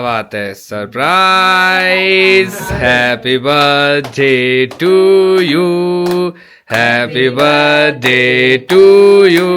बात है, surprise. Happy birthday to you, happy birthday to you.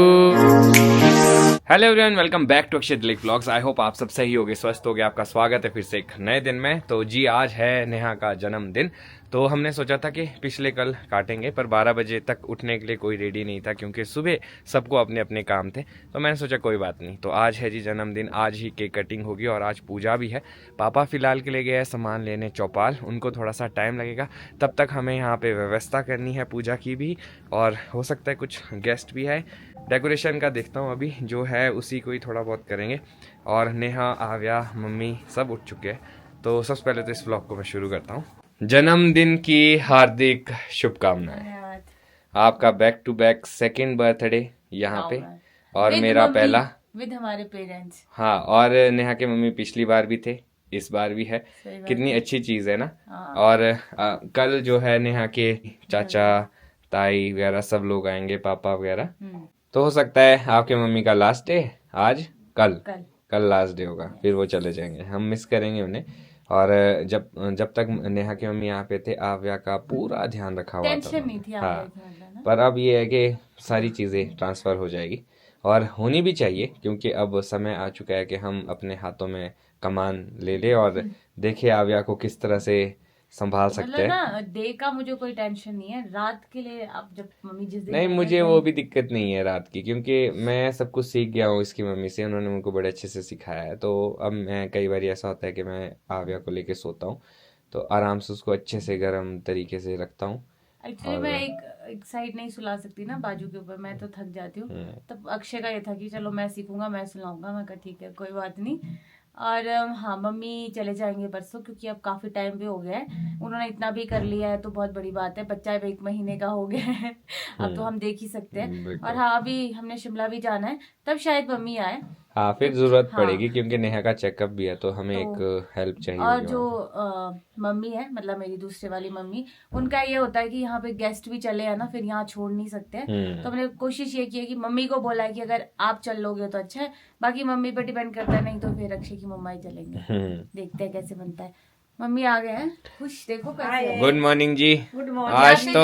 Hello everyone, welcome back to Akshay Dilip vlogs. I hope आप सब सही होगे, स्वस्थ होगे। आपका स्वागत है फिर से एक नए दिन में। तो जी, आज है नेहा का जन्मदिन। तो हमने सोचा था कि पिछले कल काटेंगे, पर 12 बजे तक उठने के लिए कोई रेडी नहीं था, क्योंकि सुबह सबको अपने अपने काम थे। तो मैंने सोचा कोई बात नहीं, तो आज है जी जन्मदिन, आज ही केक कटिंग होगी और आज पूजा भी है। पापा फिलहाल के लिए गए हैं सामान लेने चौपाल, उनको थोड़ा सा टाइम लगेगा। तब तक हमें यहाँ पे व्यवस्था करनी है पूजा की भी, और हो सकता है कुछ गेस्ट भी है। डेकोरेशन का देखता हूँ अभी, जो है उसी को ही थोड़ा बहुत करेंगे। और नेहा, आव्या, मम्मी सब उठ चुके हैं। तो सबसे पहले तो इस व्लॉग को मैं शुरू करता हूँ। जन्मदिन की हार्दिक शुभकामनाएं। आपका back to back second birthday यहाँ पे, और मेरा पहला विद हमारे पेरेंट्स। हाँ, और नेहा के मम्मी पिछली बार भी थे, इस बार भी है। कितनी अच्छी चीज है ना। और कल जो है नेहा के चाचा ताई वगैरह सब लोग आएंगे, पापा वगैरह। तो हो सकता है आपके मम्मी का लास्ट डे आज, कल लास्ट डे होगा, फिर वो चले जाएंगे। हम मिस करेंगे उन्हें। और जब तक नेहा की मम्मी यहाँ पे थे, आव्या का पूरा ध्यान रखा हुआ था। नहीं थी हाँ, पर अब ये है कि सारी चीज़ें ट्रांसफ़र हो जाएगी, और होनी भी चाहिए, क्योंकि अब समय आ चुका है कि हम अपने हाथों में कमान ले ले और देखे आव्या को किस तरह से संभाल सकते हैं। ना डे का मुझे कोई टेंशन नहीं है, रात के लिए अब जब मम्मी जिस दिन नहीं, मुझे वो भी दिक्कत नहीं है रात की, क्योंकि मैं सब कुछ सीख गया हूँ इसकी मम्मी से। उन्होंने मुझको बड़े अच्छे से सिखाया है। तो अब मैं, कई बार ऐसा होता है कि मैं आव्या को लेके सोता हूँ, तो आराम से उसको अच्छे से गर्म तरीके से रखता हूँ। एक्चुअली मैं एक साइड नहीं सुला सकती ना, बाजू के ऊपर, मैं तो थक जाती हूँ। तब अक्षय का ये था कि चलो मैं सीखूंगा, मैं सुलाऊंगा। मैं कहा ठीक है, कोई बात नहीं। और हाँ, मम्मी चले जाएंगे परसों, क्योंकि अब काफी टाइम भी हो गया है। उन्होंने इतना भी कर लिया है तो बहुत बड़ी बात है। बच्चा अब 1 महीने का हो गया है, अब तो हम देख ही सकते हैं। और हाँ, अभी हमने शिमला भी जाना है, तब शायद मम्मी आए। हाँ, फिर जरूरत पड़ेगी, क्योंकि नेहा का चेकअप भी है, तो हमें एक हेल्प चाहिए और होगी। जो मम्मी है, मतलब मेरी दूसरे वाली मम्मी, उनका ये होता है कि यहाँ पे गेस्ट भी चले हैं ना, फिर यहाँ छोड़ नहीं सकते। तो हमने कोशिश ये की है कि मम्मी को बोला है कि अगर आप चल लोगे तो अच्छा है, बाकी मम्मी पे डिपेंड करता है, नहीं तो फिर अक्षय की मम्मा ही चलेंगे। देखते हैं कैसे बनता है। मम्मी आ गए हैं, खुश देखो कैसे। गुड मॉर्निंग जी। Good morning.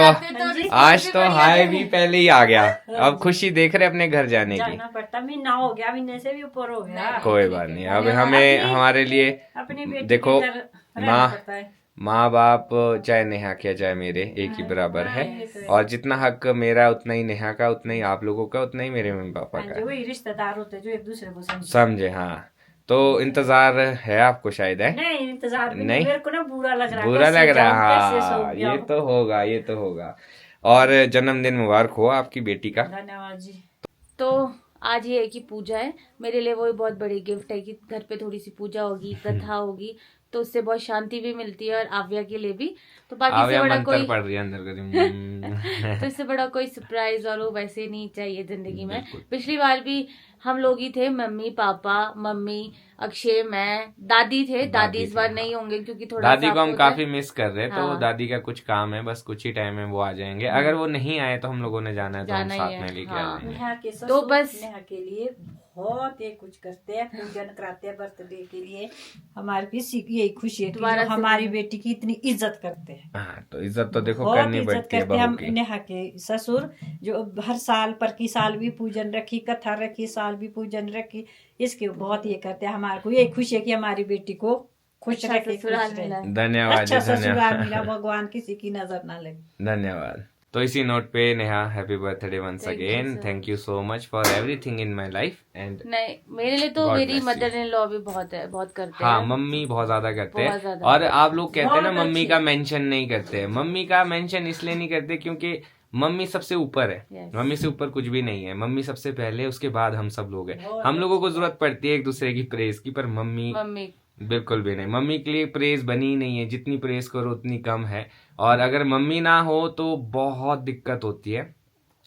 आज तो हाय भी पहले ही आ गया। अब खुशी देख रहे अपने घर जाने की। जाना पड़ता, महीना हो गया, महीने से भी ऊपर हो गया। कोई बात नहीं, अब हमें हमारे लिए अपनी बेटी देखो, के घर रहना पड़ता है। माँ बाप चाहे नेहा के चाहे मेरे, एक ही बराबर है। और जितना हक मेरा उतना ही नेहा का, उतना ही आप लोगों का, उतना ही मेरे मम्मी पापा का। वही रिश्तेदार होते हैं जो एक दूसरे को समझे। हाँ, तो इंतजार है आपको शायद, है? नहीं, इंतजार भी नहीं। मेरे को ना बुरा लग रहा है। बुरा लग रहा है, हाँ, ये तो होगा, ये तो होगा। और जन्मदिन मुबारक हो आपकी बेटी का। धन्यवाद जी। तो आज ये है कि पूजा है मेरे लिए, वो भी बहुत बड़ी गिफ्ट है कि घर पे थोड़ी सी पूजा होगी, कथा होगी, तो उससे बहुत शांति भी मिलती है, और आव्या के लिए भी। तो बाकी से बड़ा कोई पढ़ रही है अंदर तो इससे बड़ा कोई सरप्राइज और वो वैसे नहीं चाहिए जिंदगी में। पिछली बार भी हम लोग ही थे, मम्मी पापा, मम्मी, अक्षय, मैं, दादी थे। दादी इस बार नहीं होंगे, क्योंकि थोड़ा दादी को हम काफी मिस कर रहे हैं। तो दादी का कुछ काम है, बस कुछ ही टाइम में वो आ जाएंगे। अगर वो नहीं आए तो हम लोगों ने जाना है, तो हम साथ में लेके आ जाएंगे। तो बस नेहा के लिए बहुत ये कुछ करते हैं, पूजन कराते हैं बर्थडे के लिए। हमारी किसी की यही खुशी है कि हमारी बेटी की इतनी इज्जत करते हैं। हाँ, तो इज्जत तो देखो करनी पड़ती है बहू की। नेहा के ससुर जो हर साल पर की साल भी पूजन रखी, कथा रखी, साल भी पूजन रखी, इसके बहुत ये करते हैं। हमारे को यही खुशी है कि हमारी बेटी को खुश रखे। धन्यवाद, अच्छा ससुराल मिला, भगवान किसी की नजर ना लगे। धन्यवाद। तो इसी नोट पे Neha, happy birthday once again. Thank you so much for everything in my life. And नहीं, मेरे लिए तो मेरी मदर इन लॉ भी बहुत करते हैं। हाँ, मम्मी बहुत ज्यादा करते हैं। और आप लोग कहते हैं ना मम्मी का मेंशन नहीं करते। मम्मी का मेंशन इसलिए नहीं करते क्योंकि मम्मी सबसे ऊपर है। मम्मी से ऊपर कुछ भी नहीं है। मम्मी सबसे पहले, उसके बाद हम सब लोग हैं। हम लोगों को जरूरत पड़ती है एक दूसरे की प्रेज की, पर मम्मी बिल्कुल भी नहीं। मम्मी के लिए प्रेज बनी ही नहीं है। जितनी प्रेज करो उतनी कम है। और अगर मम्मी ना हो तो बहुत दिक्कत होती है,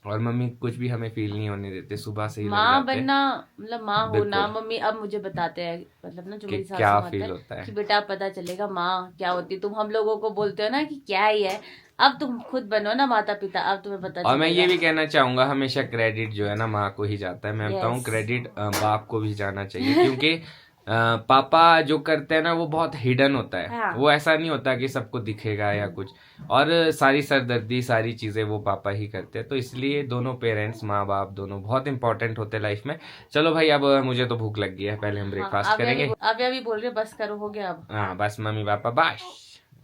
और मम्मी कुछ भी हमें फील नहीं होने देते। सुबह से ही माँ बनना, मतलब माँ होना। मम्मी अब मुझे बताते हैं, मतलब ना, जो मेरी सासू क्या फील होता है कि बेटा पता चलेगा माँ क्या होती। तुम हम लोगों को बोलते हो ना कि क्या ही है, अब तुम खुद बनो ना माता पिता, अब तुम्हें पता चलेगा। और मैं ये भी कहना चाहूंगा, हमेशा क्रेडिट जो है ना माँ को ही जाता है। मैं बताऊँ, क्रेडिट बाप को भी जाना चाहिए, क्योंकि पापा जो करते हैं ना वो बहुत हिडन होता है। हाँ। वो ऐसा नहीं होता कि सबको दिखेगा या कुछ, और सारी सरदर्दी सारी चीजें वो पापा ही करते हैं। तो इसलिए दोनों पेरेंट्स, माँ बाप दोनों बहुत इंपॉर्टेंट होते हैं लाइफ में। चलो भाई, अब मुझे तो भूख लग गई है, पहले हम ब्रेकफास्ट करेंगे। अब अभी बोल रहे बस करो, हो गया अब। हाँ बस मम्मी पापा बस।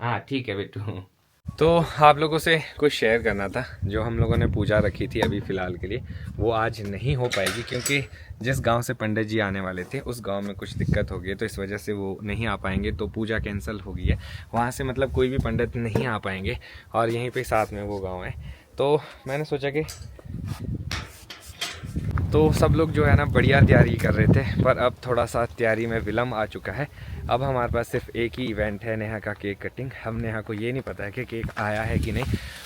हाँ ठीक है बेटू। तो आप लोगों से कुछ शेयर करना था। जो हम लोगों ने पूजा रखी थी अभी फ़िलहाल के लिए, वो आज नहीं हो पाएगी, क्योंकि जिस गांव से पंडित जी आने वाले थे उस गांव में कुछ दिक्कत हो गई है, तो इस वजह से वो नहीं आ पाएंगे। तो पूजा कैंसिल हो गई है। वहाँ से मतलब कोई भी पंडित नहीं आ पाएंगे, और यहीं पे साथ में वो गाँव है। तो मैंने सोचा कि तो सब लोग जो है ना बढ़िया तैयारी कर रहे थे, पर अब थोड़ा सा तैयारी में विलम्ब आ चुका है। अब हमारे पास सिर्फ एक ही इवेंट है, नेहा का केक कटिंग। हम नेहा को ये नहीं पता है कि केक आया है कि नहीं,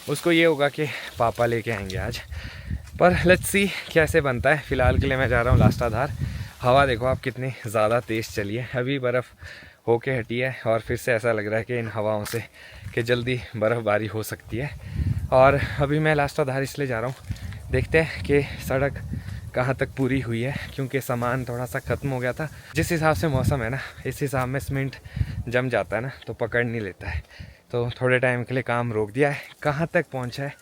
उसको ये होगा कि पापा लेके आएंगे आज। पर लेट्स सी कैसे बनता है। फ़िलहाल के लिए मैं जा रहा हूँ लास्टाधार। हवा देखो आप कितनी ज़्यादा तेज़ चली है, अभी बर्फ़ होके हटी है, और फिर से ऐसा लग रहा है कि इन हवाओं से कि जल्दी बर्फ़बारी हो सकती है। और अभी मैं लास्टाधार इसलिए जा रहा हूँ, देखते हैं कि सड़क कहाँ तक पूरी हुई है, क्योंकि सामान थोड़ा सा ख़त्म हो गया था। जिस हिसाब से मौसम है ना, इस हिसाब में सीमेंट जम जाता है ना तो पकड़ नहीं लेता है। तो थोड़े टाइम के लिए काम रोक दिया है। कहाँ तक पहुँचा है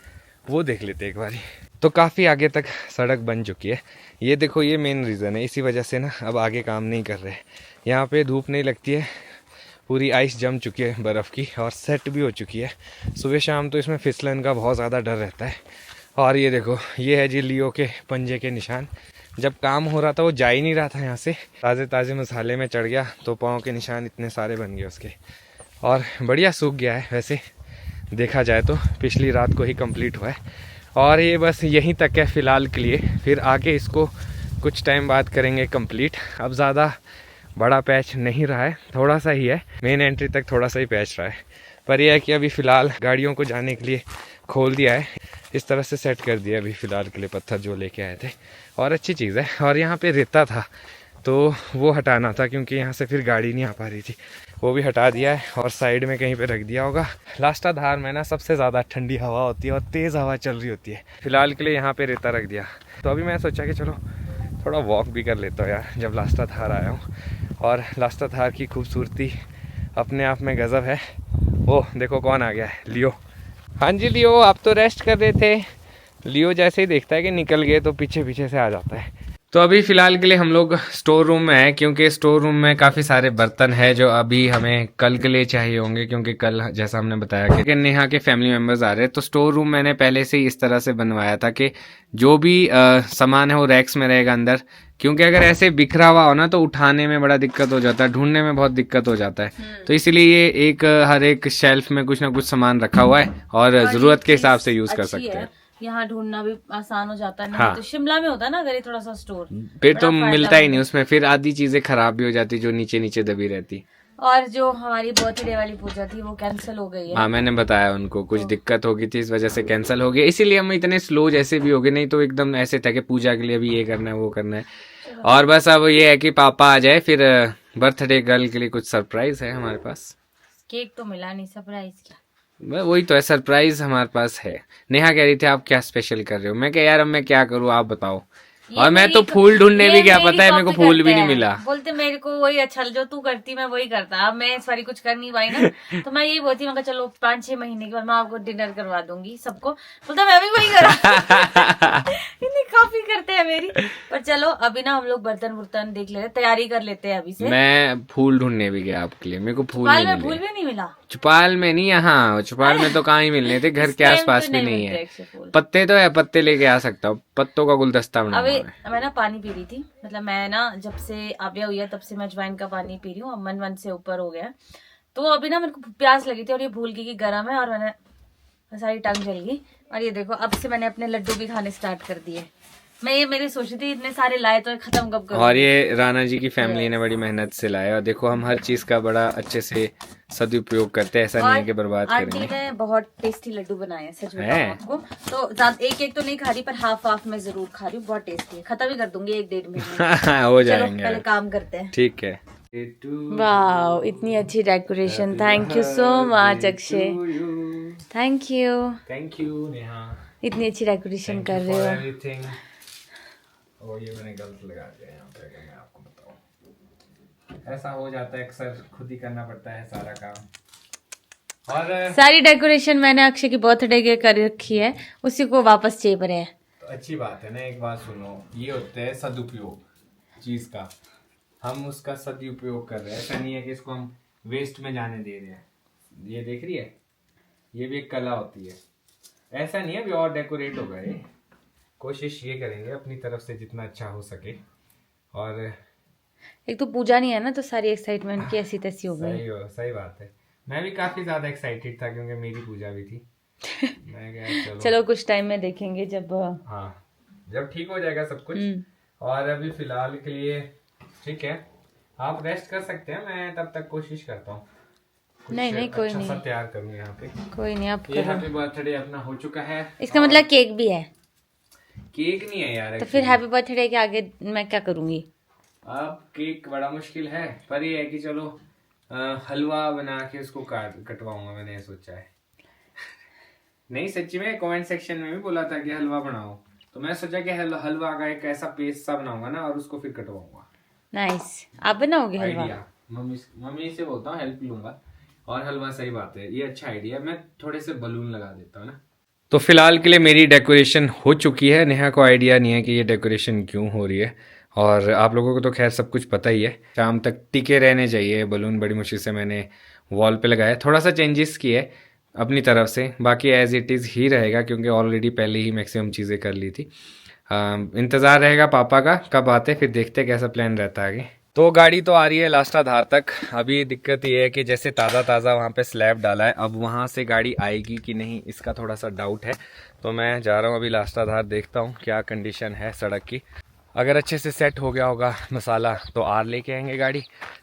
वो देख लेते एक बारी। तो काफ़ी आगे तक सड़क बन चुकी है। ये देखो, ये मेन रीज़न है, इसी वजह से ना अब आगे काम नहीं कर रहे। यहाँ पे धूप नहीं लगती है, पूरी आइस जम चुकी है बर्फ़ की, और सेट भी हो चुकी है। सुबह शाम तो इसमें फिसलन का बहुत ज़्यादा डर रहता है। और ये देखो, ये है जी लियो के पंजे के निशान। जब काम हो रहा था वो जा ही नहीं रहा था यहाँ से, ताज़े ताज़े मसाले में चढ़ गया तो पाँव के निशान इतने सारे बन गए उसके। और बढ़िया सूख गया है वैसे देखा जाए तो, पिछली रात को ही कंप्लीट हुआ है। और ये बस यहीं तक है फ़िलहाल के लिए, फिर आगे इसको कुछ टाइम बाद करेंगे कंप्लीट। अब ज़्यादा बड़ा पैच नहीं रहा है, थोड़ा सा ही है, मेन एंट्री तक थोड़ा सा ही पैच रहा है। पर यह है कि अभी फ़िलहाल गाड़ियों को जाने के लिए खोल दिया है, इस तरह से सेट कर दिया अभी फ़िलहाल के लिए पत्थर जो लेके आए थे। और अच्छी चीज़ है। और यहाँ पे रेता था तो वो हटाना था, क्योंकि यहाँ से फिर गाड़ी नहीं आ पा रही थी, वो भी हटा दिया है और साइड में कहीं पे रख दिया होगा। लास्टाधार में ना सबसे ज़्यादा ठंडी हवा होती है और तेज़ हवा चल रही होती है। फ़िलहाल के लिए यहाँ पे रेता रख दिया। तो अभी मैं सोचा कि चलो थोड़ा वॉक भी कर लेता हूँ यार, जब लास्टाधार आया हूँ। और लास्टाधार की खूबसूरती अपने आप में गज़ब है। ओह देखो कौन आ गया है, लियो। हाँ जी लियो, आप तो रेस्ट कर रहे थे। लियो जैसे ही देखता है कि निकल गए तो पीछे पीछे से आ जाता है। तो अभी फ़िलहाल के लिए हम लोग स्टोर रूम में हैं, क्योंकि स्टोर रूम में काफ़ी सारे बर्तन हैं जो अभी हमें कल के लिए चाहिए होंगे, क्योंकि कल जैसा हमने बताया कि नेहा के फैमिली मेम्बर्स आ रहे हैं। तो स्टोर रूम मैंने पहले से ही इस तरह से बनवाया था कि जो भी सामान है वो रैक्स में रहेगा अंदर, क्योंकि अगर ऐसे बिखरा हुआ हो ना तो उठाने में बड़ा दिक्कत हो जाता है, ढूंढने में बहुत दिक्कत हो जाता है। तो इसीलिए ये एक हर एक शेल्फ में कुछ ना कुछ सामान रखा हुआ है और ज़रूरत के हिसाब से यूज़ कर सकते हैं। यहाँ ढूंढना भी आसान हो जाता है। हाँ। तो शिमला में होता है ना अगर ये थोड़ा सा स्टोर, फिर तो मिलता ही नहीं उसमें, फिर आधी चीजें खराब भी हो जाती जो नीचे नीचे दबी रहती। और जो हमारी बर्थडे वाली पूजा थी वो कैंसिल हो गई है। हाँ मैंने बताया उनको कुछ दिक्कत हो गई थी, इस वजह से कैंसिल हो गया। इसीलिए हम इतने स्लो जैसे भी हो गए, नहीं तो एकदम ऐसे था कि पूजा के लिए भी ये करना है वो करना है। और बस अब ये है कि पापा आ जाए, फिर बर्थडे गर्ल के लिए कुछ सरप्राइज है हमारे पास। केक तो मिला नहीं, सरप्राइज क्या, वही तो है, सरप्राइज हमारे पास है। नेहा कह रही थी आप क्या स्पेशल कर रहे हो, मैं कह यार अब मैं क्या करूँ आप बताओ। और मैं तो फूल ढूंढने भी गया, पता है मेरे को फूल भी नहीं मिला। बोलते मेरे को वही अच्छा, जो तू करती मैं वही करता। अब मैं इस बारी कुछ कर नहीं पाई ना तो मैं यही बोलती हूँ चलो 5-6 महीने के बाद मैं आपको डिनर करवा दूंगी सबको। बोलता मैं भी वही करा। इतनी कॉपी करते हैं मेरी। पर चलो अभी ना हम लोग बर्तन वर्तन देख ले, तैयारी कर लेते हैं अभी से। मैं फूल ढूंढने भी गया आपके लिए, मेरे को फूल चुपाल नहीं में फूल मिले। भी नहीं मिला। चुपाल में नहीं, यहाँ चुपाल में तो कहाँ ही मिलने थे, घर के आसपास भी नहीं है। पत्ते तो है, पत्ते लेके आ सकता हूँ, पत्तों का गुलदस्ता बना। अभी मैं ना पानी पी रही थी, मतलब मैं ना जब से आव्या हुई है तब से मैं अजवाइन का पानी पी रही हूँ। अब मन से ऊपर हो गया, तो अभी ना मेरे को प्यास लगी थी और ये भूल गई कि गर्म है और मैंने सारी टंग जल गई। और ये देखो अब से मैंने अपने लड्डू भी खाने स्टार्ट कर दिए। मैं ये मेरी सोची थी इतने सारे लाए तो खत्म कब करूं। और ये राणा जी की फैमिली ने बड़ी मेहनत से लाया, और देखो हम हर चीज का बड़ा अच्छे से सदुपयोग करते हैं, ऐसा नहीं है कि बर्बाद आंटी करेंगे। ने बहुत टेस्टी लड्डू बनाए हैं, सच बताऊं आपको। तो एक एक तो नहीं खा रही, पर हाफ में जरूर खा रही हूँ। बहुत टेस्टी है, खत्म ही कर दूंगी 1-1.5 महीने में। हो चलो जाएंगे, पहले काम करते हैं। ठीक है। वाह इतनी अच्छी decoration, thank you so much Akshay, thank you Neha, इतनी अच्छी डेकोरेशन कर रहे हो। एवरीथिंग। और ये मैंने गलत लगा दिया यहाँ पे, अगर मैं आपको बताऊं। ऐसा हो जाता है अक्सर, खुद ही करना पड़ता है सारा काम। और सारी डेकोरेशन मैंने अक्षय की बर्थडे के कर रखी है, उसी को वापस चेप रहे हैं। तो अच्छी बात है ना, एक बात सुनो, ये होता है सदुपयोग चीज का, हम उसका सदुपयोग कर रहे हैं। ऐसा नहीं है कि इसको हम वेस्ट में जाने दे रहे हैं। ये देख रही है, ये भी एक कला होती है। ऐसा नहीं है अभी और डेकोरेट होगा ये, कोशिश ये करेंगे अपनी तरफ से जितना अच्छा हो सके। और एक तो पूजा नहीं है ना, तो सारी एक्साइटमेंट की ऐसी तैसी हो गई। सही बात है। मैं भी काफी ज्यादा एक्साइटेड था क्योंकि मेरी पूजा भी थी। मैं कहा चलो कुछ टाइम में देखेंगे जब, हाँ जब ठीक हो जाएगा सब कुछ। और अभी फिलहाल के लिए ठीक है, आप रेस्ट कर सकते हैं, मैं तब तक कोशिश करता हूँ नहीं कोई अच्छा नहीं, सा तैयार करूँ यहाँ पे। कोई नहीं, आप ये करो। हैप्पी बर्थडे अपना हो चुका है। इसका मतलब केक भी है? केक नहीं है यार, तो फिर हैप्पी बर्थडे के आगे मैं क्या करूंगी? अब केक बड़ा मुश्किल है, पर ये है कि चलो हलवा बना के उसको कटवाऊंगा, मैंने ये सोचा है। नहीं सच्ची में कमेंट सेक्शन में भी बोला था कि हलवा बनाओ, तो मैं सोचा कि हलवा का एक ऐसा पेस्ट सा बनाऊंगा ना, और उसको फिर कटवाऊंगा। नाइस, आप बनाओगे हलवा? आइडिया मम्मी से बोलता हूँ, हेल्प लूंगा। और हलवा सही बात है, ये अच्छा आइडिया। मैं थोड़े से बलून लगा देता हूँ ना। तो फिलहाल के लिए मेरी डेकोरेशन हो चुकी है। नेहा को आइडिया नहीं है कि ये डेकोरेशन क्यों हो रही है, और आप लोगों को तो खैर सब कुछ पता ही है। शाम तक टिके रहने चाहिए बलून, बड़ी मुश्किल से मैंने वॉल पे लगाया, थोड़ा सा चेंजेस किए अपनी तरफ से, बाकी एज इट इज़ ही रहेगा क्योंकि ऑलरेडी पहले ही मैक्सिमम चीज़ें कर ली थी। इंतज़ार रहेगा पापा का कब आते, फिर देखते कैसा प्लान रहता है आगे। तो गाड़ी तो आ रही है लास्टाधार तक। अभी दिक्कत ये है कि जैसे ताज़ा ताज़ा वहाँ पे स्लैब डाला है, अब वहाँ से गाड़ी आएगी कि नहीं इसका थोड़ा सा डाउट है। तो मैं जा रहा हूँ अभी लास्टाधार, देखता हूँ क्या कंडीशन है सड़क की। अगर अच्छे से सेट हो गया होगा मसाला तो आर लेके आएंगे गाड़ी,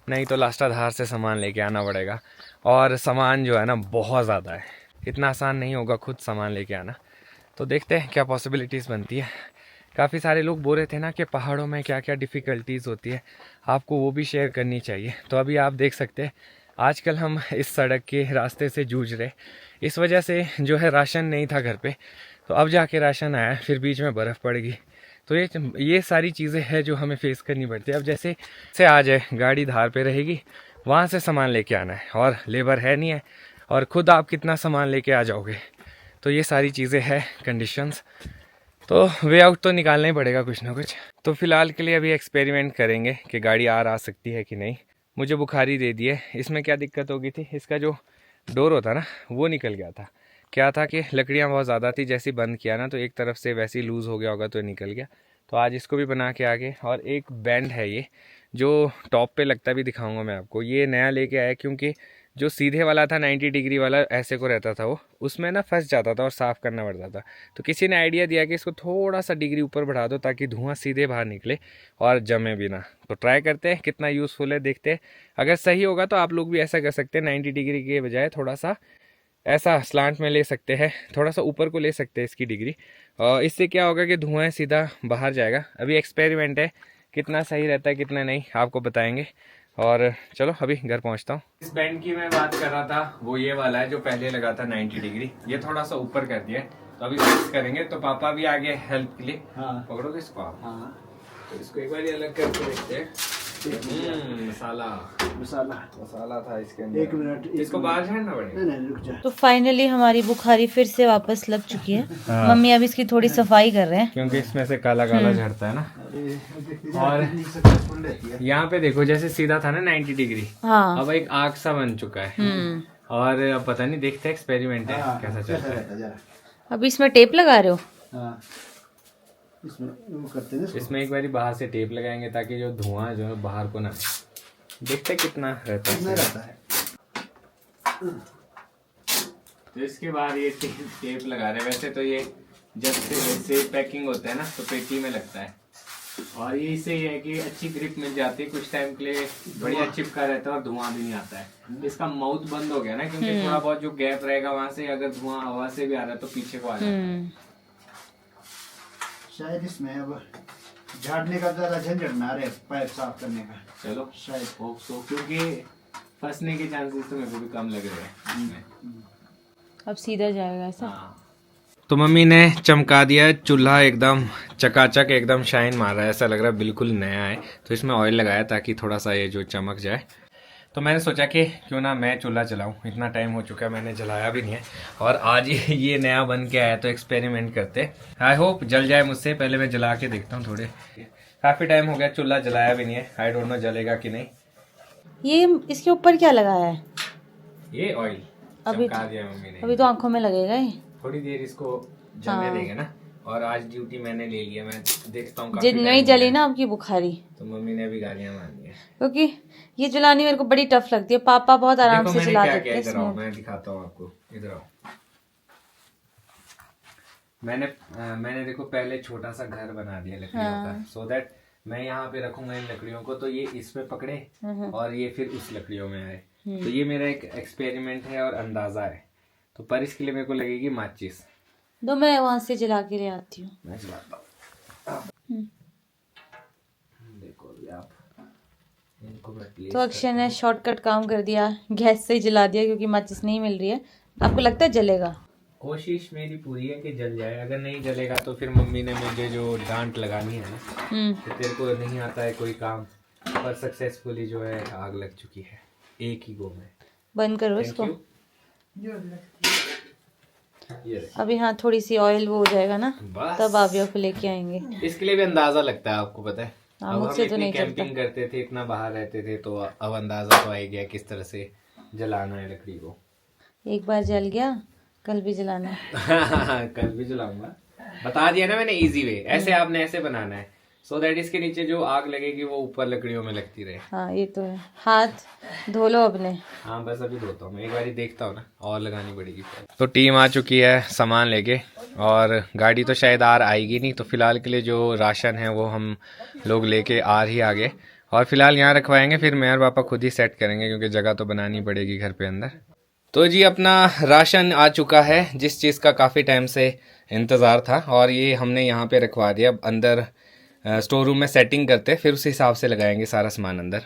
नहीं तो लास्टाधार से सामान लेके आना पड़ेगा। और सामान जो है ना बहुत ज़्यादा है, इतना आसान नहीं होगा खुद सामान लेके आना। तो देखते हैं क्या पॉसिबिलिटीज़ बनती है। काफ़ी सारे लोग बोल रहे थे ना कि पहाड़ों में क्या क्या डिफ़िकल्टीज़ होती है, आपको वो भी शेयर करनी चाहिए। तो अभी आप देख सकते हैं आजकल हम इस सड़क के रास्ते से जूझ रहे, इस वजह से जो है राशन नहीं था घर पे, तो अब जाके राशन आया, फिर बीच में बर्फ़ पड़ गई। तो ये सारी चीज़ें हैं जो हमें फेस करनी पड़ती है। अब जैसे से आ जाए गाड़ी धार पे रहेगी, वहाँ से सामान लेके आना है, और लेबर है नहीं है, और ख़ुद आप कितना सामान लेके आ जाओगे। तो ये सारी चीज़ें हैं कंडीशंस, तो वे आउट तो निकालना ही पड़ेगा कुछ ना कुछ। तो फिलहाल के लिए अभी एक्सपेरिमेंट करेंगे कि गाड़ी आ सकती है कि नहीं। मुझे बुखारी दे दी है। इसमें क्या दिक्कत हो गई थी, इसका जो डोर होता ना वो निकल गया था। क्या था कि लकड़ियाँ बहुत ज़्यादा थी, जैसे बंद किया ना तो एक तरफ से वैसे ही लूज़ हो गया होगा तो निकल गया। तो आज इसको भी बना के आगे, और एक बैंड है ये जो टॉप पे लगता भी, दिखाऊंगा मैं आपको। ये नया लेके आया क्योंकि जो सीधे वाला था 90 डिग्री वाला ऐसे को रहता था, वो उसमें ना फंस जाता था और साफ़ करना पड़ता था। तो किसी ने आइडिया दिया कि इसको थोड़ा सा डिग्री ऊपर बढ़ा दो ताकि धुआं सीधे बाहर निकले और जमे भी ना। तो ट्राई करते हैं कितना यूज़फुल है, देखते हैं। अगर सही होगा तो आप लोग भी ऐसा कर सकते हैं, 90 डिग्री के बजाय थोड़ा सा ऐसा स्लांट में ले सकते हैं, थोड़ा सा ऊपर को ले सकते हैं इसकी डिग्री। और इससे क्या होगा कि धुआं सीधा बाहर जाएगा। अभी एक्सपेरिमेंट है, कितना सही रहता है कितना नहीं आपको बताएंगे। और चलो अभी घर पहुंचता हूँ। इस बैंड की मैं बात कर रहा था, वो ये वाला है जो पहले लगा था 90 डिग्री, ये थोड़ा सा ऊपर कर दिया है। तो अभी फिक्स करेंगे। तो पापा भी आ गए हेल्प के लिए। हाँ। पकड़ोगे इसको आप? हाँ। तो इसको एक बार अलग करके देखते हैं। मसाला था इसके अंदर। एक मिनट, इसको बाहर झाड़ना पड़ेगा। नहीं रुक जा। तो फाइनली हमारी बुखारी फिर से वापस लग चुकी है। हाँ। मम्मी अब इसकी थोड़ी सफाई कर रहे हैं क्योंकि इसमें से काला काला झड़ता है ना। और यहाँ पे देखो जैसे सीधा था ना 90 डिग्री, हाँ। अब एक आग सा बन चुका है। और अब पता नहीं, देखते हैं एक्सपेरिमेंट है कैसा चलता है। अब इसमें टेप लगा रहे हो? हाँ। इसमें एक बारी बाहर से टेप लगाएंगे ताकि जो धुआं जो है बाहर को ना, देखते कितना रहता है। तो इसके बाद ये टेप लगा रहे हैं। वैसे तो ये जब से पैकिंग होता है ना तो पेटी में लगता है, और ये इससे ये है कि अच्छी ग्रिप मिल जाती है, कुछ टाइम के लिए बढ़िया चिपका रहता है और धुआं भी नहीं आता है। इसका माउथ बंद हो गया ना, क्योंकि थोड़ा बहुत जो गैप रहेगा वहां से अगर धुआं हवा से भी आ रहा है तो पीछे को आ जाता है। शायद इसमें अब झाड़ने का ज्यादा झंझट ना रहे, पाइप साफ करने का। चलो शायद होप सो, क्योंकि फंसने के चांसेस तो मेरे को भी कम लग रहे हैं। अब सीधा जाएगा ऐसा। हाँ। तो मम्मी ने चमका दिया है चूल्हा, एकदम चकाचक, एकदम शाइन मार रहा है, ऐसा लग रहा है बिल्कुल नया है। तो इसमें ऑयल लगाया ताकि थोड़ा सा ये जो चमक जाए। तो मैंने सोचा कि क्यों ना मैं चूल्हा जलाऊं, इतना टाइम हो चुका है मैंने जलाया भी नहीं है, और आज ये नया बन के आया तो एक्सपेरिमेंट करते। आई होप जल जाए मुझसे, पहले मैं जला के देखता हूँ। थोड़े काफ़ी टाइम हो गया चूल्हा जलाया भी नहीं है, आई डोंट नो जलेगा कि नहीं। ये इसके ऊपर क्या लगाया है? ये ऑयल अभी चमका दिया मम्मी ने। अभी तो आंखों में लगेगा ये। थोड़ी देर इसको जलने देंगे ना, और आज ड्यूटी मैंने ले लिया, मैं देखता हूँ। जिन नहीं जली ना आपकी बुखारी, तो मम्मी ने भी गालियाँ मार दी है, क्योंकि ये जलानी मेरे को बड़ी टफ लगती है। पापा बहुत आराम देखो से मैंने जला क्या देते किया। हैं इधर आओ, इसमें। मैं दिखाता हूँ आपको, इधर आओ। मैंने देखो पहले छोटा सा घर बना दिया लकड़ियों का, सो दैट मैं यहाँ पे रखूंगा इन लकड़ियों को, तो ये इसमें पकड़े और ये फिर उस लकड़ियों में आए। तो ये मेरा एक एक्सपेरिमेंट है और अंदाजा है। तो पर इसके लिए मेरे को लगेगी माचिस। दो मैं वहां से जला के ले आती हूँ। मैं जलाता हूँ। देखो अभी आप इनको मैं प्लेस तो अक्षय ने शॉर्टकट काम कर दिया, गैस से ही जला दिया क्योंकि माचिस नहीं मिल रही है। आपको लगता है जलेगा? कोशिश मेरी पूरी है कि जल जाए। अगर नहीं जलेगा तो फिर मम्मी ने मुझे जो डांट लगानी है ना, कि तेरे को नहीं आता है कोई काम, पर सक्सेसफुली जो है आग लग चुकी है एक ही गो में। बंद करो Thank इसको। you. ये रहे। अभी हाँ थोड़ी सी ऑयल वो हो जाएगा ना, बस। तब आप को लेके आएंगे। इसके लिए भी अंदाजा लगता है, आपको पता है। हाँ, अब हम मुझसे तो इतनी नहीं चलता। कैंपिंग करते थे, इतना बाहर रहते थे, तो अब अंदाजा तो आ ही गया किस तरह से जलाना है लकड़ी को। एक बार जल गया, कल भी जलाना है। कल भी जलाऊंगा। बता दिया ना मैंने इजी वे, ऐसे आपने ऐसे बनाना है, सो दैट इसके नीचे जो आग लगेगी वो ऊपर लकड़ियों में लगती रहे। हाँ ये तो है। हाथ धो लो अपने। हाँ बस अभी धोता हूँ मैं, एक बार देखता हूँ ना, और लगानी पड़ेगी। तो टीम आ चुकी है सामान लेके, और गाड़ी तो शायद आएगी नहीं, तो फिलहाल के लिए जो राशन है वो हम लोग लेके ही आगे, और फिलहाल यहाँ रखवाएंगे, फिर मैं और पापा खुद ही सेट करेंगे क्योंकि जगह तो बनानी पड़ेगी घर पे अंदर। तो जी अपना राशन आ चुका है, जिस चीज़ का काफ़ी टाइम से इंतज़ार था, और ये हमने यहाँ पे रखवा दिया। अब अंदर स्टोर रूम में सेटिंग करते, फिर उस हिसाब से लगाएंगे सारा सामान अंदर।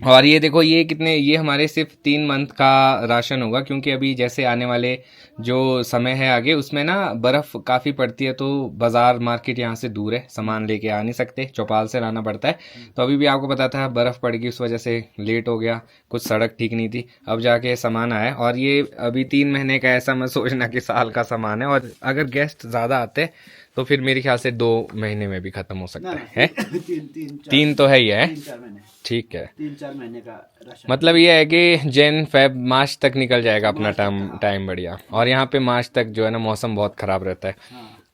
और ये देखो ये कितने, ये हमारे सिर्फ 3 मंथ का राशन होगा, क्योंकि अभी जैसे आने वाले जो समय है आगे, उसमें ना बर्फ़ काफ़ी पड़ती है, तो बाज़ार मार्केट यहाँ से दूर है, सामान लेके आ नहीं सकते, चौपाल से लाना पड़ता है। तो अभी भी आपको पता था बर्फ़ पड़ गई, उस वजह से लेट हो गया, कुछ सड़क ठीक नहीं थी, अब जाके सामान आया। और ये अभी 3 महीने का, ऐसा मत सोचना कि साल का सामान है, और अगर गेस्ट ज़्यादा आते तो फिर मेरे ख्याल से 2 महीने में भी खत्म हो सकता है। तीन तो है ही है, ठीक है। 3-4 महीने का राशन। मतलब ये है कि जैन फेब मार्च तक निकल जाएगा अपना टाइम बढ़िया। और यहाँ पे मार्च तक जो है ना मौसम बहुत खराब रहता है,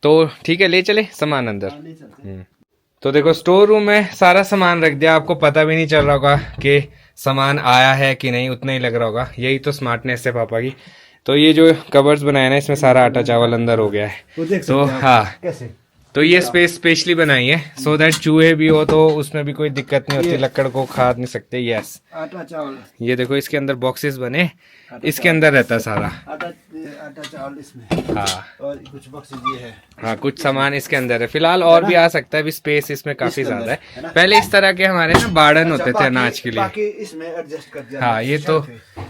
तो ठीक है ले चले सामान अंदर। तो देखो स्टोर रूम में सारा सामान रख दिया, आपको पता भी नहीं चल रहा होगा कि सामान आया है कि नहीं, उतना ही लग रहा होगा। यही तो स्मार्टनेस है पापा की। तो ये जो कवर्स बनाए ना, इसमें सारा आटा चावल अंदर हो गया है। तो हाँ कैसे? तो ये स्पेस स्पेशली बनाई है सो दैट चूहे भी हो तो उसमें भी कोई दिक्कत नहीं होती, लकड़ को खा नहीं सकते। यस आटा चावल, ये देखो इसके अंदर बॉक्सेस बने, इसके अंदर रहता है सारा आटा चावल इसमें। हाँ और कुछ बॉक्स ये है। हाँ कुछ सामान इसके अंदर है फिलहाल, और भी आ सकता है, अभी स्पेस इसमें काफी ज्यादा है। पहले इस तरह के हमारे ना बार्डन होते थे अनाज के लिए। बाकी इसमें एडजस्ट कर दिया। हाँ ये तो,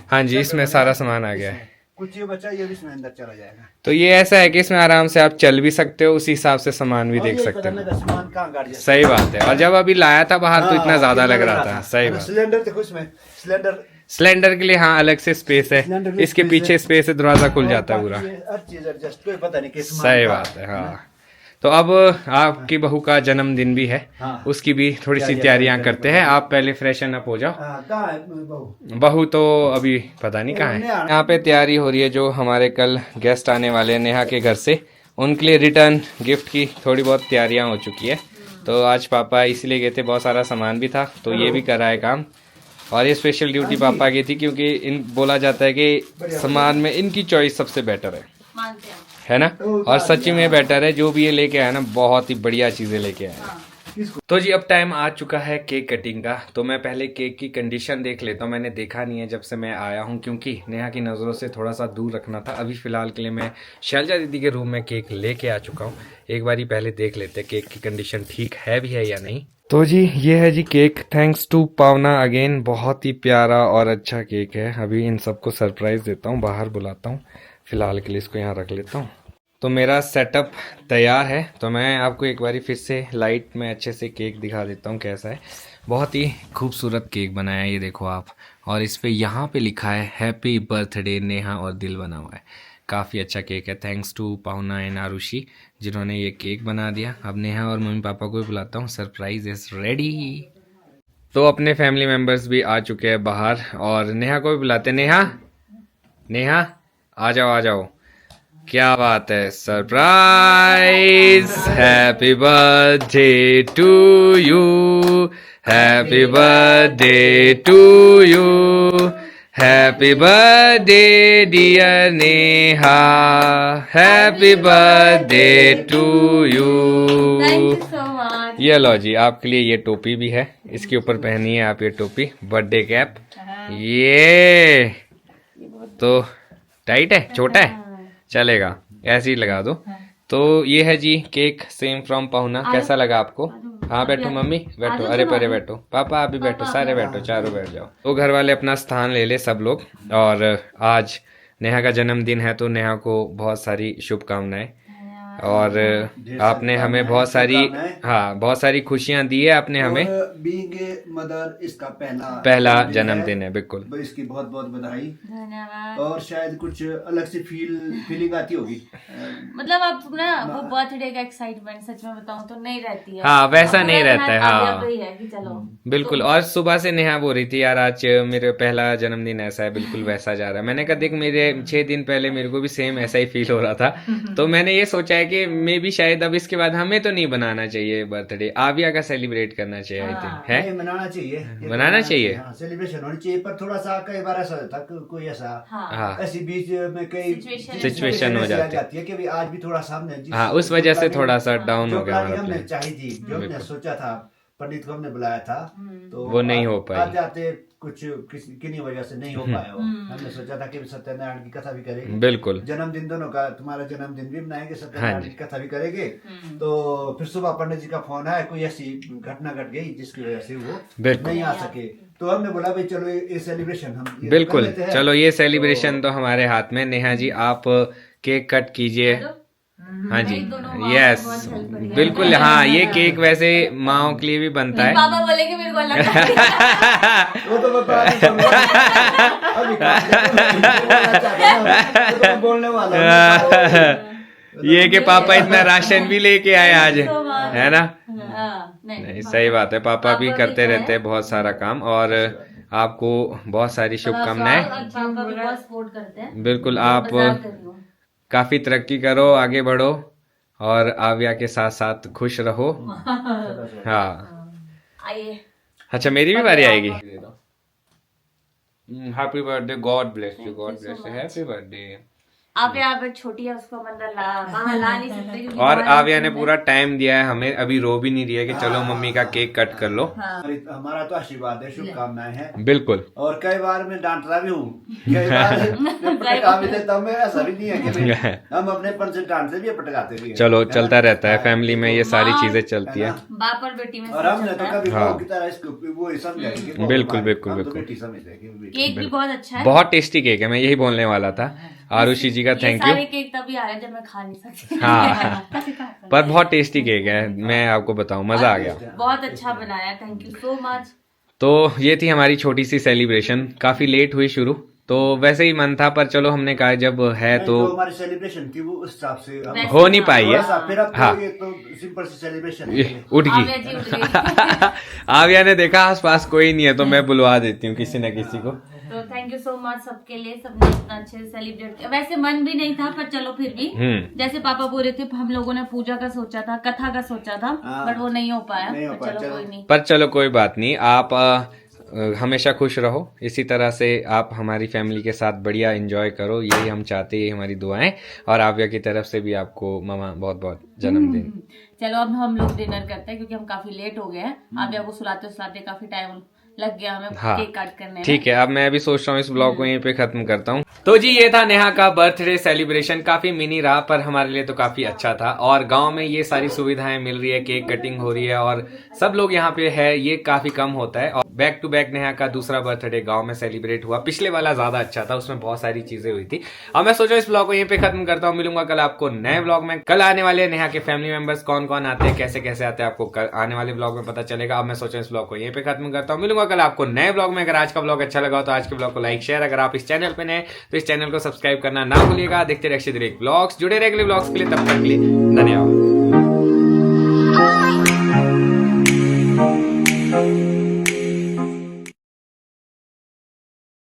हाँ जी इसमें सारा सामान आ गया है। कुछ ये बचा, ये भी इसमें अंदर चला जाएगा। तो ये ऐसा है कि इसमें आराम से आप चल भी सकते हो, उसी हिसाब से सामान भी देख सकते हो। सामान कहाँ गाड़ दिया? सही बात है। और जब अभी लाया था बाहर तो इतना ज्यादा लग रहा था। सही बात। सिलेंडर देखो इसमें, सिलेंडर के लिए हाँ अलग से स्पेस है, इसके पीछे स्पेस है, दरवाजा खुल जाता है पूरा। हर चीज एडजस्ट, कोई पता नहीं किस सही बात है। हाँ तो अब आपकी बहू का जन्मदिन भी है, उसकी भी थोड़ी सी तैयारियां करते हैं। आप पहले फ्रेशन अप हो जाओ। कहाँ है बहू? बहू तो अभी पता नहीं कहाँ है। यहाँ पे तैयारी हो रही है, जो हमारे कल गेस्ट आने वाले हैं नेहा के घर से, उनके लिए रिटर्न गिफ्ट की थोड़ी बहुत तैयारियां हो चुकी है। तो आज पापा इसलिए गए थे, बहुत सारा सामान भी था तो ये भी करा है काम। और ये स्पेशल ड्यूटी पापा की थी, क्योंकि इन बोला जाता है कि सामान में इनकी चॉइस सबसे बेटर है ना, और सच्ची में बेटर है। जो भी ये लेके आया ना, बहुत ही बढ़िया चीजें लेके आया। तो जी अब टाइम आ चुका है केक कटिंग का। तो मैं पहले केक की कंडीशन देख लेता हूँ, मैंने देखा नहीं है जब से मैं आया हूँ, क्योंकि नेहा की नज़रों से थोड़ा सा दूर रखना था। अभी फिलहाल के लिए मैं शैलजा दीदी के रूम में केक लेके आ चुका हूँ। एक बार ही पहले देख लेते हैं केक की कंडीशन ठीक है भी है या नहीं। तो जी ये है जी केक, थैंक्स टू पावना अगेन, बहुत ही प्यारा और अच्छा केक है। अभी इन सबको सरप्राइज देता हूँ, बाहर बुलाता हूँ फिलहाल के लिए इसको यहाँ रख लेता हूँ। तो मेरा सेटअप तैयार है, तो मैं आपको एक बारी फिर से लाइट में अच्छे से केक दिखा देता हूँ कैसा है। बहुत ही खूबसूरत केक बनाया है, ये देखो आप। और इस पे यहाँ पे लिखा है हैप्पी बर्थडे नेहा और दिल बना हुआ है। काफ़ी अच्छा केक है। थैंक्स टू पाहुना एंड आरुषि जिन्होंने ये केक बना दिया। अब नेहा और मम्मी पापा को भी बुलाता हूँ। Surprise is ready. तो अपने फैमिली मेम्बर्स भी आ चुके हैं बाहर और नेहा को भी बुलाते। नेहा, नेहा आ जाओ आ जाओ। क्या बात है, surprise. Happy birthday to you, happy birthday to you, happy birthday dear Neha, happy birthday to you. Thank you so much. ये लो जी, आपके लिए ये टोपी भी है, इसके ऊपर पहनिए आप ये टोपी, बर्थडे कैप। ये तो टाइट है, छोटा है, चलेगा, ऐसे ही लगा दो। तो ये है जी केक, सेम फ्रॉम पाहुना। कैसा लगा आपको? हाँ बैठो मम्मी, बैठो, अरे परे बैठो, पापा आप भी बैठो, सारे बैठो, चारों बैठ जाओ। तो घर वाले अपना स्थान ले ले सब लोग। और आज नेहा का जन्मदिन है, तो नेहा को बहुत सारी शुभकामनाएं। और आपने हमें बहुत सारी, हाँ बहुत सारी खुशियां दी है आपने हमें। बीइंग ए मदर इसका पहला जन्मदिन है, बिल्कुल। इसकी बहुत बहुत बधाई। धन्यवाद। और शायद कुछ अलग से फीलिंग आती होगी। मतलब अब ना वो बर्थडे का एक्साइटमेंट सच में बताऊं तो नहीं रहती है। हाँ वैसा नहीं रहता है। हाँ अब ही है कि चलो बिल्कुल। और सुबह से नेहा बोल रही थी यार आज मेरे पहला जन्मदिन ऐसा है, बिल्कुल वैसा जा रहा है। मैंने कहा देख, मेरे 6 दिन पहले मेरे को भी सेम ऐसा ही फील हो रहा था। तो मैंने ये सोचा है कि मे भी शायद अब इसके बाद हमें तो नहीं बनाना चाहिए बर्थडे, आविया का सेलिब्रेट करना चाहिए। आई थिंक है, मनाना चाहिए, बनाना चाहिए। सेलिब्रेशन होनी चाहिए, पर थोड़ा सा कई बार ऐसा होता है कोई ऐसा हाँ ऐसी बीच में कई सिचुएशन हो जाती है कि भाई आज भी थोड़ा सा हमने हाँ उस वजह से थोड़ा सा डाउन हो गया हमारा हमने प्लान। चाहिए थी, जो हमने सोचा था, पंडित को हमने बुलाया था, तो वो नहीं हो पाई। आते आते कुछ किन्हीं वजह से नहीं हो पाया वो। हमने सोचा था कि सत्यनारायण की कथा भी करेंगे, बिल्कुल जन्मदिन दोनों का, तुम्हारा जन्मदिन भी मनाएंगे, हाँ सत्यनारायण जी। की कथा भी करेंगे। तो फिर सुबह पंडित जी का फोन आया, कोई ऐसी घटना घट गई जिसकी वजह से वो बिल्कुल नहीं आ सके। तो हमने बोला भाई चलो ये सेलिब्रेशन हम ये बिल्कुल, कर लेते हैं। चलो ये सेलिब्रेशन तो हमारे हाथ में। नेहा जी आप केक कट कीजिए। हाँ जी, यस बिल्कुल। हाँ ये केक वैसे माओ के लिए भी बनता है। पापा बोले कि मेरे को अलग वो तो मैं बाद में कहूंगा। अभी तो बोलने वाला हूँ। ये कि पापा इतना राशन भी लेके आए आज, है ना? नहीं नहीं सही बात है, पापा भी करते रहते हैं बहुत सारा काम। और आपको बहुत सारी शुभकामनाएं। पापा भी बहुत सपोर्ट करते हैं। बिल्कुल, आप काफी तरक्की करो, आगे बढ़ो और आविया के साथ साथ खुश रहो। हाँ आइए। अच्छा मेरी भी बारी आएगी। Happy birthday, God bless you, God bless you, happy birthday. Aviya छोटी है, उसको अंदर वहाँ ला नहीं सकते क्योंकि और बाहर आविया ने पूरा टाइम दिया है हमें, अभी रो भी नहीं रही है कि चलो मम्मी का केक कट कर लो। हमारा तो आशीर्वाद है, शुभकामनाएं हैं। बिल्कुल। और कई बार मैं डांटता भी हूँ, कई बार पटका भी देता हूँ। मैं ऐसा भी नहीं है कि हम अपने पर से डांटते भी है, पटकाते भी है। चलो चलता रहता है, फैमिली में ये सारी चीजें चलती है। बाप और बेटी में और हमने तो कभी हाँ। बहू की तरह इसको वो समझाएंगे। बिल्कुल, बिल्कुल, हम तो बिल्कुल। बेटी समझते हैं कि वो बेटी। केक भी बहुत अच्छा है। बहुत टेस्टी केक है, मैं यही बोलने वाला था। आरुषि जी का ये थैंक यू। सारे केक तभी आ रहे हैं जब मैं खा नहीं सकती। हाँ पर बहुत टेस्टी केक है, मैं आपको बताऊं, मजा आ गया। बहुत अच्छा बनाया, थैंक यू सो मच। तो ये थी हमारी छोटी सी सेलिब्रेशन, काफी लेट हुई शुरू, तो वैसे ही मन था, पर चलो हमने कहा जब है तो जो हमारी सेलिब्रेशन थी वो उस हिसाब से हम हो नहीं पाई है। थोड़ा सा, फिर अब तो हाँ। ये तो सिंपल सी सेलिब्रेशन ये है। उठ आविया जी उठ गई। गई। आविया ने देखा आसपास कोई नहीं है, तो मैं बुलवा देती हूँ किसी न किसी को। तो थैंक यू सो मच सबके लिए, सबने इतना अच्छे से सेलिब्रेट किया। वैसे मन भी नहीं था, पर चलो फिर भी जैसे पापा बोल रहे थे, हम लोगों ने पूजा का सोचा था, कथा का सोचा था, हाँ। बट वो नहीं हो पाया। नहीं हो पर पाया, चलो चलो। कोई नहीं। पर चलो कोई बात नहीं, आप हमेशा खुश रहो, इसी तरह से आप हमारी फैमिली के साथ बढ़िया एंजॉय करो, यही हम चाहते हैं, हमारी दुआएं। और आविया की तरफ से भी आपको मामा बहुत बहुत जन्मदिन। चलो अब हम लोग डिनर करते हैं क्योंकि हम काफी लेट हो गए हैं। आविया को सुलाते सुलाते काफी टाइम लग गया हमें हाँ, केक कट करने में। ठीक है, अब मैं भी सोच रहा हूँ इस ब्लॉग को यहीं पे खत्म करता हूँ। तो जी ये था नेहा का बर्थडे सेलिब्रेशन, काफी मिनी रहा पर हमारे लिए तो काफी अच्छा था। और गांव में ये सारी सुविधाएं मिल रही है, केक कटिंग हो रही है और सब लोग यहाँ पे है, ये काफी कम होता है। और बैक टू बैक नेहा का दूसरा बर्थडे गांव में सेलिब्रेट हुआ, पिछले वाला ज्यादा अच्छा था, उसमें बहुत सारी चीजें हुई थी। अब मैं सोचा इस ब्लॉग को यहीं पे खत्म करता हूँ, मिलूंगा कल आपको नए ब्लॉग में। कल आने वाले नेहा के फैमिली मेंबर्स कौन कौन आते हैं, कैसे कैसे आते हैं, आपको कल आने वाले ब्लॉग में पता चलेगा। अब मैं सोचा इस ब्लॉग को यहीं पे खत्म करता हूँ, मिलूंगा कल आपको नए ब्लॉग में। अगर आज का ब्लॉग अच्छा लगा तो आज के ब्लॉग को लाइक शेयर, अगर आप इस चैनल पे नए तो इस चैनल को सब्सक्राइब करना ना भूलिएगा। देखते रहिए अक्षय ब्लॉग्स, जुड़े रहिए अगले ब्लॉग्स के लिए, तब तक के लिए धन्यवाद।